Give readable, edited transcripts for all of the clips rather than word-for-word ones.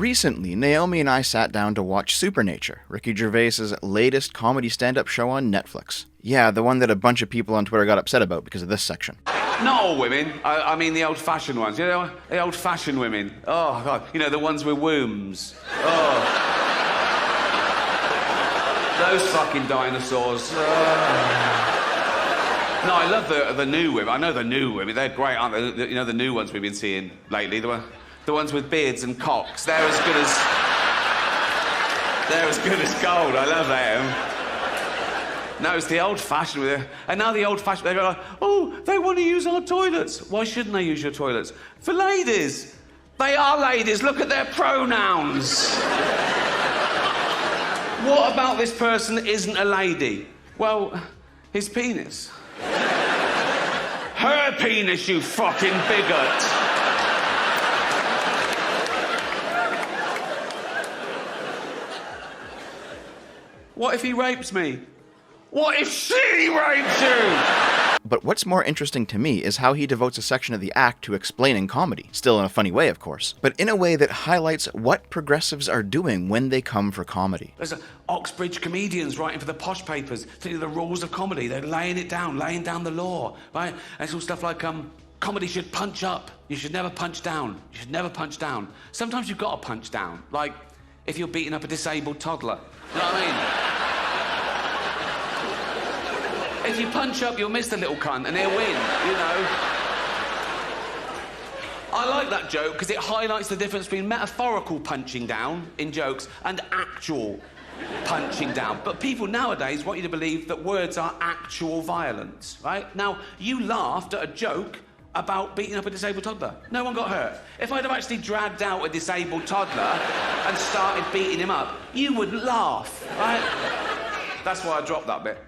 Recently, Naomi and I sat down to watch Supernature, Ricky Gervais's latest comedy stand-up show on Netflix. Yeah, the one that a bunch of people on Twitter got upset about because of this section. Not all women. I mean the old-fashioned ones. You know, the old-fashioned women. Oh, God. You know, the ones with wombs. Oh. Those fucking dinosaurs. No, I love the new women. I know the new women. They're great, aren't they? You know, the new ones we've been seeing lately. The ones with beards and cocks. They're as good as gold. I love them. No, it's the old-fashioned with it. And now the old-fashioned, they go like, oh, they want to use our toilets. Why shouldn't they use your toilets? For ladies. They are ladies. Look at their pronouns. What about this person that isn't a lady? Well, his penis. Her penis, you fucking bigot. What if he rapes me? What if she rapes you? But what's more interesting to me is how he devotes a section of the act to explaining comedy. Still in a funny way, of course, but in a way that highlights what progressives are doing when they come for comedy. There's Oxbridge comedians writing for the posh papers, telling you the rules of comedy. They're laying it down, laying down the law, right? And it's all stuff like, comedy should punch up. You should never punch down. You should never punch down. Sometimes you've got to punch down, like if you're beating up a disabled toddler. You know what I mean? If you punch up, you'll miss the little cunt and he'll win, you know. I like that joke because it highlights the difference between metaphorical punching down in jokes and actual punching down. But people nowadays want you to believe that words are actual violence, right? Now, you laughed at a joke about beating up a disabled toddler. No one got hurt. If I'd have actually dragged out a disabled toddler and started beating him up, you wouldn't laugh, right? That's why I dropped that bit.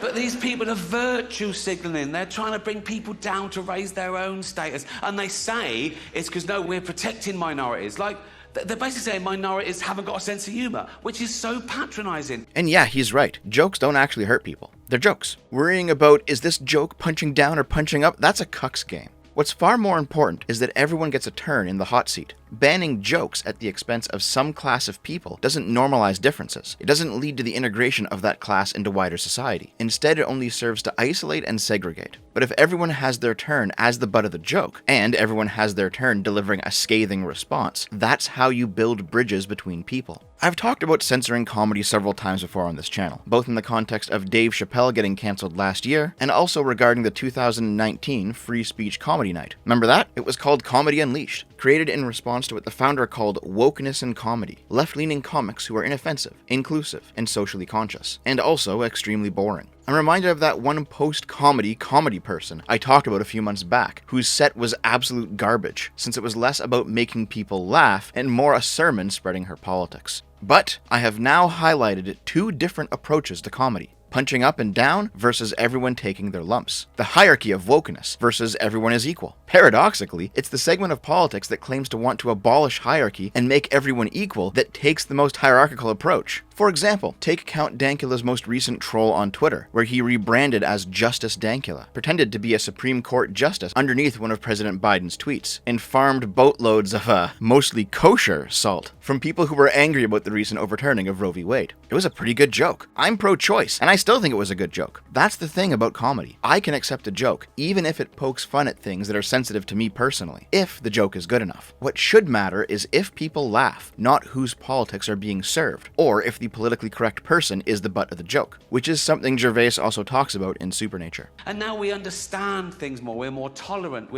But these people are virtue signalling. They're trying to bring people down to raise their own status. And they say it's because, no, we're protecting minorities. Like, they're basically saying minorities haven't got a sense of humour, which is so patronising. And yeah, he's right. Jokes don't actually hurt people. They're jokes. Worrying about, is this joke punching down or punching up? That's a cuck's game. What's far more important is that everyone gets a turn in the hot seat. Banning jokes at the expense of some class of people doesn't normalize differences. It doesn't lead to the integration of that class into wider society. Instead, it only serves to isolate and segregate. But if everyone has their turn as the butt of the joke, and everyone has their turn delivering a scathing response, that's how you build bridges between people. I've talked about censoring comedy several times before on this channel, both in the context of Dave Chappelle getting cancelled last year, and also regarding the 2019 Free Speech Comedy Night. Remember that? It was called Comedy Unleashed, created in response to what the founder called wokeness in comedy, left-leaning comics who are inoffensive, inclusive, and socially conscious, and also extremely boring. I'm reminded of that one post-comedy person I talked about a few months back, whose set was absolute garbage, since it was less about making people laugh and more a sermon spreading her politics. But I have now highlighted two different approaches to comedy. Punching up and down versus everyone taking their lumps. The hierarchy of wokeness versus everyone is equal. Paradoxically, it's the segment of politics that claims to want to abolish hierarchy and make everyone equal that takes the most hierarchical approach. For example, take Count Dankula's most recent troll on Twitter, where he rebranded as Justice Dankula, pretended to be a Supreme Court justice underneath one of President Biden's tweets, and farmed boatloads of mostly kosher salt from people who were angry about the recent overturning of Roe v. Wade. It was a pretty good joke. I'm pro-choice, and I still think it was a good joke. That's the thing about comedy. I can accept a joke, even if it pokes fun at things that are sensitive to me personally, if the joke is good enough. What should matter is if people laugh, not whose politics are being served, or if the politically correct person is the butt of the joke, which is something Gervais also talks about in Supernature. And now we understand things more, we're more tolerant,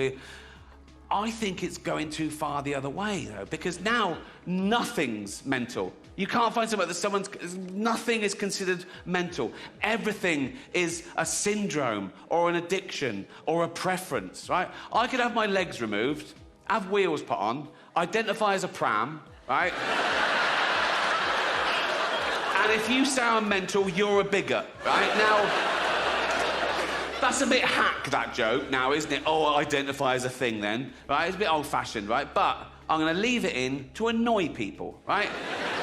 I think it's going too far the other way, though, because now nothing's mental. You can't find somewhere that nothing is considered mental. Everything is a syndrome or an addiction or a preference, right? I could have my legs removed, have wheels put on, identify as a pram, right? And if you sound mental, you're a bigot, right? Now, that's a bit hack, that joke now, isn't it? Oh, I identify as a thing then, right? It's a bit old-fashioned, right? But I'm going to leave it in to annoy people, right?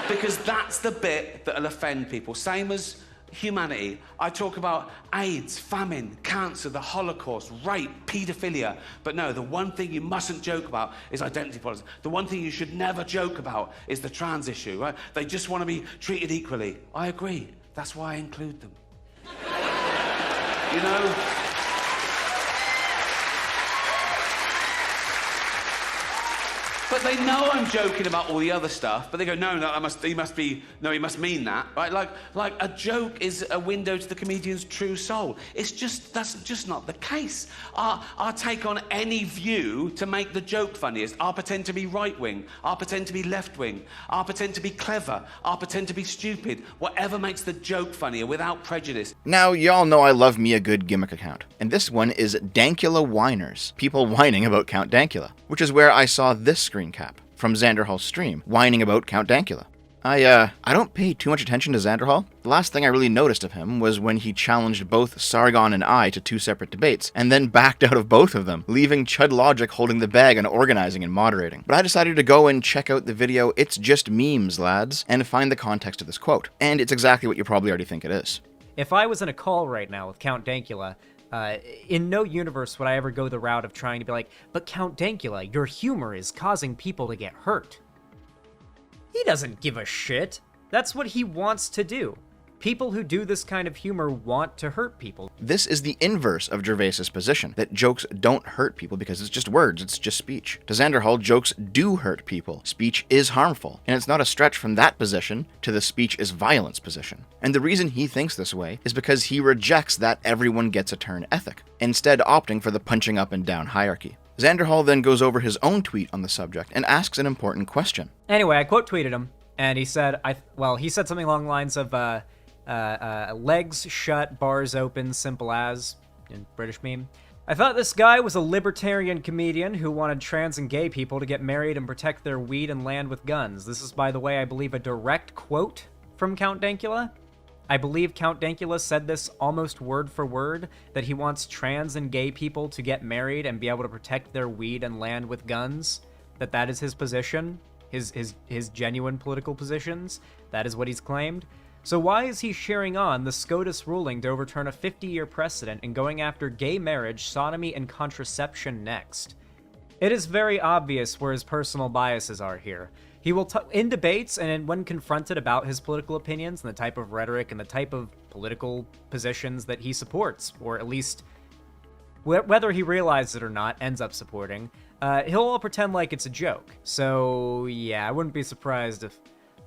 Because that's the bit that'll offend people. Same as humanity. I talk about AIDS, famine, cancer, the Holocaust, rape, paedophilia. But no, the one thing you mustn't joke about is identity politics. The one thing you should never joke about is the trans issue, right? They just want to be treated equally. I agree. That's why I include them. You know? But they know I'm joking about all the other stuff, but they go, no, he must mean that, right? Like a joke is a window to the comedian's true soul. That's just not the case. I'll take on any view to make the joke funniest. I'll pretend to be right-wing. I'll pretend to be left-wing. I'll pretend to be clever. I'll pretend to be stupid. Whatever makes the joke funnier without prejudice. Now, y'all know I love me a good gimmick account, and this one is Dankula Whiners, people whining about Count Dankula, which is where I saw this screen cap from Xander Hall's stream, whining about Count Dankula. I don't pay too much attention to Xander Hall. The last thing I really noticed of him was when he challenged both Sargon and I to 2 separate debates, and then backed out of both of them, leaving Chud Logic holding the bag on organizing and moderating. But I decided to go and check out the video It's Just Memes, Lads, and find the context of this quote. And it's exactly what you probably already think it is. If I was in a call right now with Count Dankula, in no universe would I ever go the route of trying to be like, but Count Dankula, your humor is causing people to get hurt. He doesn't give a shit. That's what he wants to do. People who do this kind of humor want to hurt people. This is the inverse of Gervais's position, that jokes don't hurt people because it's just words, it's just speech. To Xander Hall, jokes do hurt people. Speech is harmful. And it's not a stretch from that position to the speech is violence position. And the reason he thinks this way is because he rejects that everyone gets a turn ethic, instead opting for the punching up and down hierarchy. Xander Hall then goes over his own tweet on the subject and asks an important question. Anyway, I quote tweeted him, and he said, he said something along the lines of, legs shut, bars open, simple as, in British meme. I thought this guy was a libertarian comedian who wanted trans and gay people to get married and protect their weed and land with guns. This is, by the way, I believe a direct quote from Count Dankula. I believe Count Dankula said this almost word for word, that he wants trans and gay people to get married and be able to protect their weed and land with guns. That is his position, his genuine political positions. That is what he's claimed. So why is he cheering on the SCOTUS ruling to overturn a 50-year precedent and going after gay marriage, sodomy, and contraception next? It is very obvious where his personal biases are here. He will, in debates and when confronted about his political opinions and the type of rhetoric and the type of political positions that he supports, or at least whether he realizes it or not, ends up supporting, he'll all pretend like it's a joke. So yeah, I wouldn't be surprised if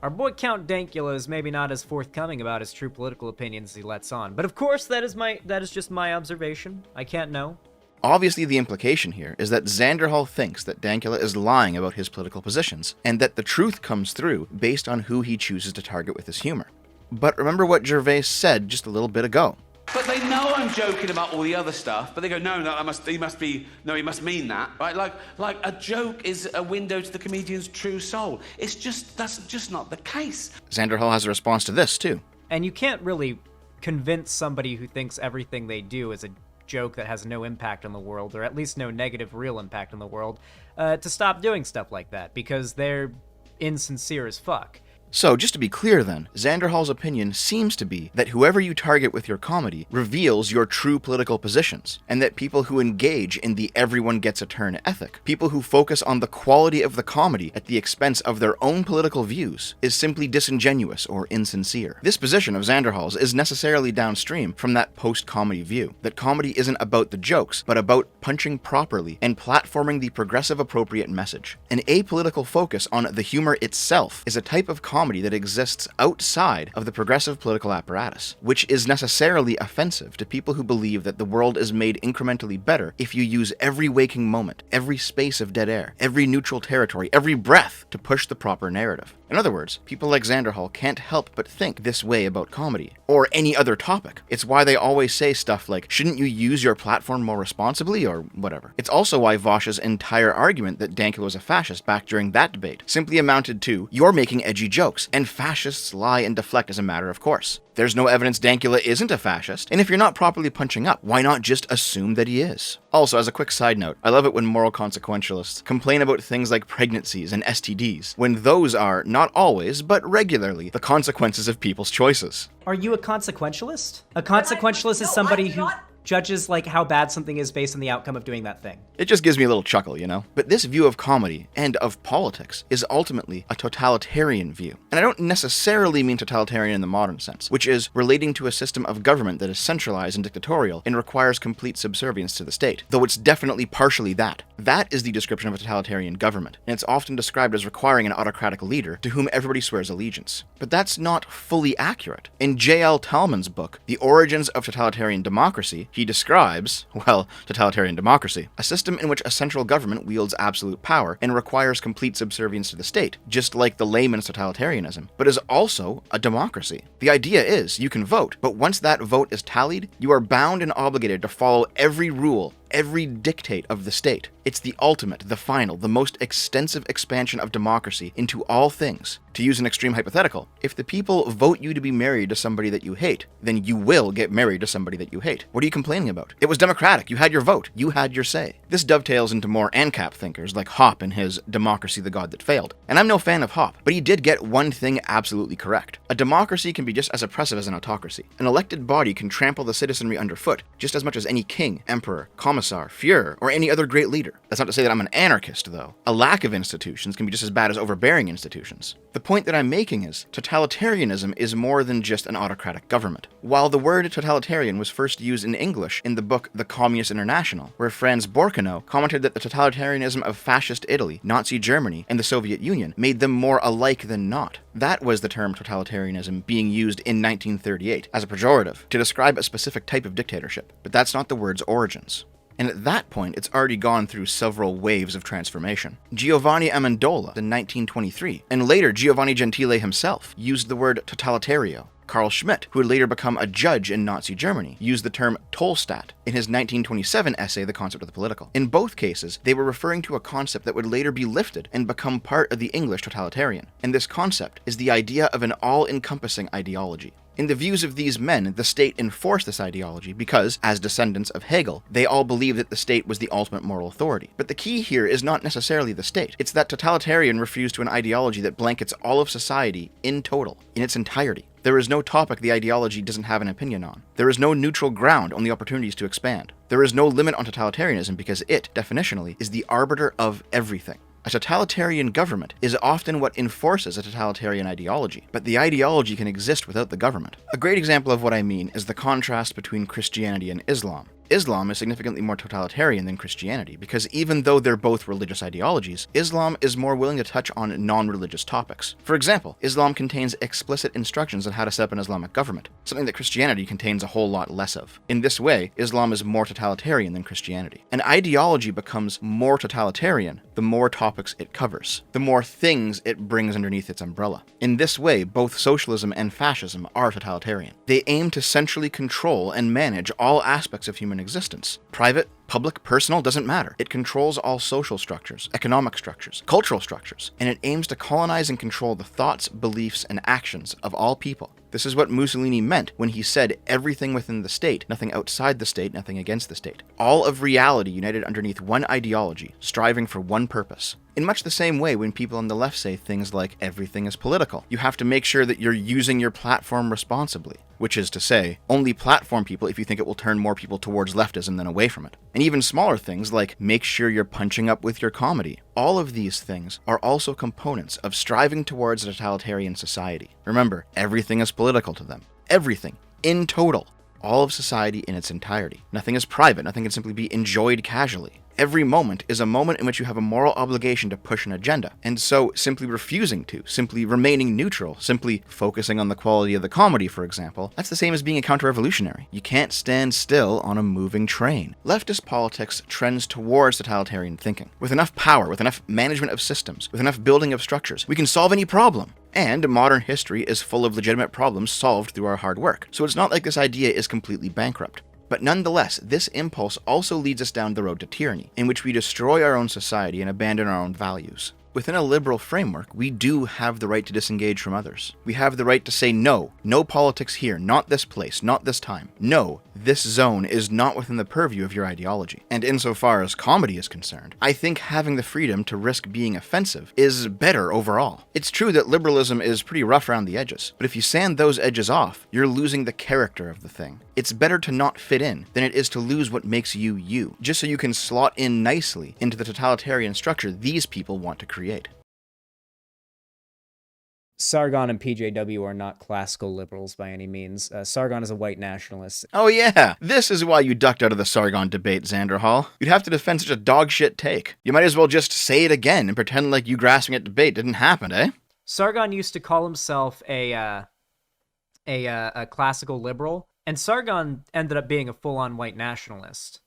our boy Count Dankula is maybe not as forthcoming about his true political opinions as he lets on. But of course, that is just my observation. I can't know. Obviously, the implication here is that Xander Hall thinks that Dankula is lying about his political positions, and that the truth comes through based on who he chooses to target with his humor. But remember what Gervais said just a little bit ago. But they know I'm joking about all the other stuff, but they go, no, he must mean that, right? Like a joke is a window to the comedian's true soul. That's just not the case. Xander Hall has a response to this, too. And you can't really convince somebody who thinks everything they do is a joke that has no impact on the world, or at least no negative real impact on the world, to stop doing stuff like that, because they're insincere as fuck. So, just to be clear then, Xander Hall's opinion seems to be that whoever you target with your comedy reveals your true political positions, and that people who engage in the everyone gets a turn ethic, people who focus on the quality of the comedy at the expense of their own political views, is simply disingenuous or insincere. This position of Xander Hall's is necessarily downstream from that post-comedy view, that comedy isn't about the jokes, but about punching properly and platforming the progressive appropriate message. An apolitical focus on the humor itself is a type of comedy that exists outside of the progressive political apparatus, which is necessarily offensive to people who believe that the world is made incrementally better if you use every waking moment, every space of dead air, every neutral territory, every breath to push the proper narrative. In other words, people like Xander Hall can't help but think this way about comedy, or any other topic. It's why they always say stuff like, shouldn't you use your platform more responsibly, or whatever. It's also why Vosh's entire argument that Dankula was a fascist back during that debate simply amounted to, you're making edgy jokes, and fascists lie and deflect as a matter of course. There's no evidence Dankula isn't a fascist, and if you're not properly punching up, why not just assume that he is? Also, as a quick side note, I love it when moral consequentialists complain about things like pregnancies and STDs, when those are, not always, but regularly, the consequences of people's choices. Are you a consequentialist? A consequentialist is somebody who judges like how bad something is based on the outcome of doing that thing. It just gives me a little chuckle, you know? But this view of comedy and of politics is ultimately a totalitarian view. And I don't necessarily mean totalitarian in the modern sense, which is relating to a system of government that is centralized and dictatorial and requires complete subservience to the state, though it's definitely partially that. That is the description of a totalitarian government, and it's often described as requiring an autocratic leader to whom everybody swears allegiance. But that's not fully accurate. In J.L. Talman's book, The Origins of Totalitarian Democracy, he describes, well, totalitarian democracy, a system in which a central government wields absolute power and requires complete subservience to the state, just like the layman's totalitarianism, but is also a democracy. The idea is, you can vote, but once that vote is tallied, you are bound and obligated to follow every rule, every dictate of the state. It's the ultimate, the final, the most extensive expansion of democracy into all things. To use an extreme hypothetical, if the people vote you to be married to somebody that you hate, then you will get married to somebody that you hate. What are you complaining about? It was democratic. You had your vote. You had your say. This dovetails into more ANCAP thinkers like Hoppe and his Democracy the God That Failed. And I'm no fan of Hoppe, but he did get one thing absolutely correct. A democracy can be just as oppressive as an autocracy. An elected body can trample the citizenry underfoot just as much as any king, emperor, commissar, Führer, or any other great leader. That's not to say that I'm an anarchist, though. A lack of institutions can be just as bad as overbearing institutions. The point that I'm making is, totalitarianism is more than just an autocratic government. While the word totalitarian was first used in English in the book The Communist International, where Franz Borkenau commented that the totalitarianism of fascist Italy, Nazi Germany, and the Soviet Union made them more alike than not. That was the term totalitarianism being used in 1938 as a pejorative to describe a specific type of dictatorship, but that's not the word's origins. And at that point, it's already gone through several waves of transformation. Giovanni Amendola in 1923, and later Giovanni Gentile himself, used the word totalitario. Carl Schmitt, who would later become a judge in Nazi Germany, used the term Tollstaat in his 1927 essay, The Concept of the Political. In both cases, they were referring to a concept that would later be lifted and become part of the English totalitarian. And this concept is the idea of an all-encompassing ideology. In the views of these men, the state enforced this ideology because, as descendants of Hegel, they all believed that the state was the ultimate moral authority. But the key here is not necessarily the state. It's that totalitarian refused to an ideology that blankets all of society in total, in its entirety. There is no topic the ideology doesn't have an opinion on. There is no neutral ground, only opportunities to expand. There is no limit on totalitarianism because it, definitionally, is the arbiter of everything. A totalitarian government is often what enforces a totalitarian ideology, but the ideology can exist without the government. A great example of what I mean is the contrast between Christianity and Islam. Islam is significantly more totalitarian than Christianity because even though they're both religious ideologies, Islam is more willing to touch on non-religious topics. For example, Islam contains explicit instructions on how to set up an Islamic government, something that Christianity contains a whole lot less of. In this way, Islam is more totalitarian than Christianity. An ideology becomes more totalitarian the more topics it covers, the more things it brings underneath its umbrella. In this way, both socialism and fascism are totalitarian. They aim to centrally control and manage all aspects of human existence. Private, public, personal, doesn't matter. It controls all social structures, economic structures, cultural structures, and it aims to colonize and control the thoughts, beliefs, and actions of all people. This is what Mussolini meant when he said everything within the state, nothing outside the state, nothing against the state. All of reality united underneath one ideology, striving for one purpose. In much the same way when people on the left say things like everything is political, you have to make sure that you're using your platform responsibly, which is to say, only platform people if you think it will turn more people towards leftism than away from it. And even smaller things like make sure you're punching up with your comedy. All of these things are also components of striving towards a totalitarian society. Remember, everything is political to them. Everything. In total. All of society in its entirety. Nothing is private. Nothing can simply be enjoyed casually. Every moment is a moment in which you have a moral obligation to push an agenda. And so simply refusing to, simply remaining neutral, simply focusing on the quality of the comedy, for example, that's the same as being a counter-revolutionary. You can't stand still on a moving train. Leftist politics trends towards totalitarian thinking. With enough power, with enough management of systems, with enough building of structures, we can solve any problem. And modern history is full of legitimate problems solved through our hard work. So it's not like this idea is completely bankrupt. But nonetheless, this impulse also leads us down the road to tyranny, in which we destroy our own society and abandon our own values. Within a liberal framework, we do have the right to disengage from others. We have the right to say no, no politics here, not this place, not this time. No, this zone is not within the purview of your ideology. And insofar as comedy is concerned, I think having the freedom to risk being offensive is better overall. It's true that liberalism is pretty rough around the edges, but if you sand those edges off, you're losing the character of the thing. It's better to not fit in than it is to lose what makes you you, just so you can slot in nicely into the totalitarian structure these people want to create. Sargon and PJW are not classical liberals by any means. Sargon is a white nationalist. Oh yeah, this is why you ducked out of the Sargon debate, Xander Hall. You'd have to defend such a dogshit take. You might as well just say it again and pretend like you grasping at debate didn't happen, eh? Sargon used to call himself a classical liberal, and Sargon ended up being a full-on white nationalist,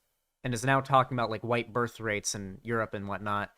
and is now talking about like white birth rates in Europe and whatnot.